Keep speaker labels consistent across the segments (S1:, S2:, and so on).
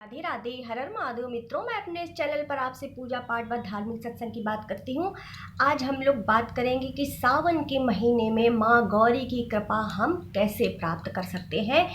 S1: राधे राधे, हर हर महादेव। मित्रों, मैं अपने इस चैनल पर आपसे पूजा पाठ व धार्मिक सत्संग की बात करती हूँ। आज हम लोग बात करेंगे कि सावन के महीने में माँ गौरी की कृपा हम कैसे प्राप्त कर सकते हैं।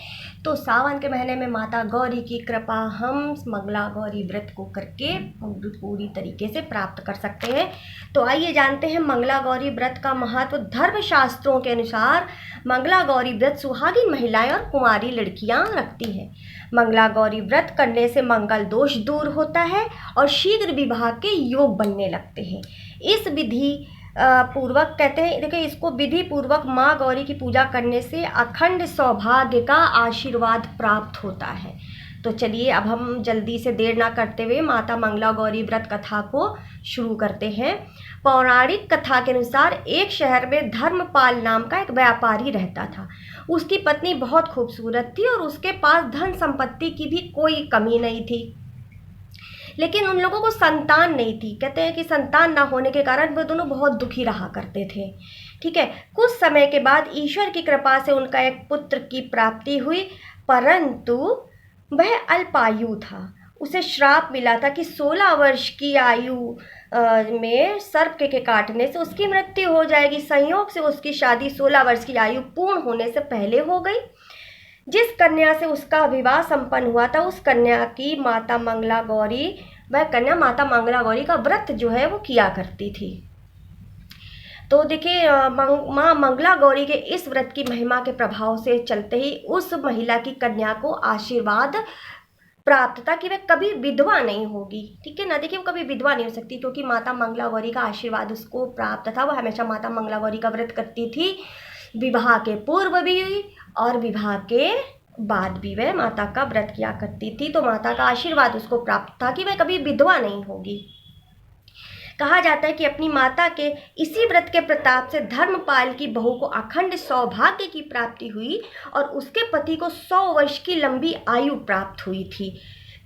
S1: तो सावन के महीने में माता गौरी की कृपा हम मंगला गौरी व्रत को करके पूरी तरीके से प्राप्त कर सकते हैं। तो आइए जानते हैं मंगला गौरी व्रत का महत्व। धर्म शास्त्रों के अनुसार मंगला गौरी व्रत सुहागिन महिलाएं और कुंवारी लड़कियां रखती हैं। मंगला गौरी व्रत करने से मंगल दोष दूर होता है और शीघ्र विवाह के योग बनने लगते हैं। इस विधि पूर्वक कहते हैं, देखिए, इसको विधि पूर्वक माँ गौरी की पूजा करने से अखंड सौभाग्य का आशीर्वाद प्राप्त होता है। तो चलिए अब हम जल्दी से देर ना करते हुए माता मंगला गौरी व्रत कथा को शुरू करते हैं। पौराणिक कथा के अनुसार एक शहर में धर्मपाल नाम का एक व्यापारी रहता था। उसकी पत्नी बहुत खूबसूरत थी और उसके पास धन संपत्ति की भी कोई कमी नहीं थी, लेकिन उन लोगों को संतान नहीं थी। कहते हैं कि संतान ना होने के कारण वे दोनों बहुत दुखी रहा करते थे। ठीक है, कुछ समय के बाद ईश्वर की कृपा से उनका एक पुत्र की प्राप्ति हुई, परंतु वह अल्पायु था। उसे श्राप मिला था कि 16 वर्ष की आयु में सर्प के काटने से उसकी मृत्यु हो जाएगी। संयोग से उसकी शादी 16 वर्ष की आयु पूर्ण होने से पहले हो गई। जिस कन्या से उसका विवाह संपन्न हुआ था, उस कन्या की माता मंगला गौरी, वह कन्या माता मंगला गौरी का व्रत जो है वो किया करती थी। तो देखिए, माँ मंगला गौरी के इस व्रत की महिमा के प्रभाव से चलते ही उस महिला की कन्या को आशीर्वाद प्राप्त था कि वह कभी विधवा नहीं होगी। ठीक है ना, देखिए, वो कभी विधवा नहीं हो सकती क्योंकि माता मंगला गौरी का आशीर्वाद उसको प्राप्त था। वह हमेशा माता मंगला गौरी का व्रत करती थी, विवाह के पूर्व भी और विवाह के बाद भी वह माता का व्रत किया करती थी। तो माता का आशीर्वाद उसको प्राप्त था कि वह कभी विधवा नहीं होगी। कहा जाता है कि अपनी माता के इसी व्रत के प्रताप से धर्मपाल की बहू को अखंड सौभाग्य की प्राप्ति हुई और उसके पति को 100 वर्ष की लंबी आयु प्राप्त हुई थी।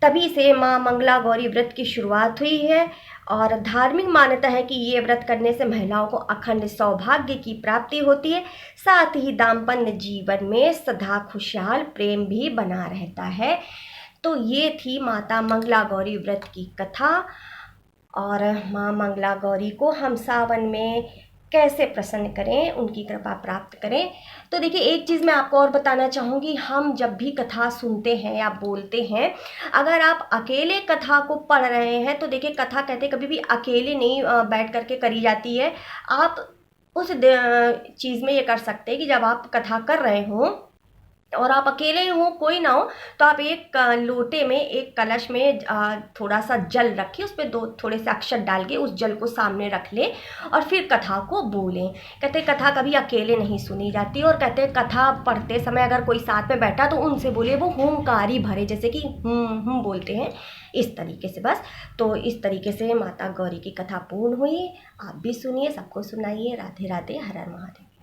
S1: तभी से माँ मंगला गौरी व्रत की शुरुआत हुई है और धार्मिक मान्यता है कि ये व्रत करने से महिलाओं को अखंड सौभाग्य की प्राप्ति होती है। साथ ही दाम्पत्य जीवन में सदा खुशहाल प्रेम भी बना रहता है। तो ये थी माता मंगला गौरी व्रत की कथा। और माँ मंगला गौरी को हम सावन में कैसे प्रसन्न करें, उनकी कृपा प्राप्त करें। तो देखिए, एक चीज़ मैं आपको और बताना चाहूँगी, हम जब भी कथा सुनते हैं या बोलते हैं, अगर आप अकेले कथा को पढ़ रहे हैं तो देखिए, कथा कहते कभी भी अकेले नहीं बैठ करके करी जाती है। आप उस चीज़ में ये कर सकते हैं कि जब आप कथा कर रहे हों और आप अकेले हो, कोई ना हो, तो आप एक लोटे में, एक कलश में थोड़ा सा जल रखिए, उस पर थोड़े से अक्षर डाल के उस जल को सामने रख लें और फिर कथा को बोलें। कहते कथा कभी अकेले नहीं सुनी जाती। और कहते कथा पढ़ते समय अगर कोई साथ में बैठा तो उनसे बोले वो हुंकारी भरे, जैसे कि बोलते हैं, इस तरीके से। बस तो इस तरीके से माता गौरी की कथा पूर्ण हुई। आप भी सुनिए, सबको सुनाइए। राधे राधे, हर हर महादेव।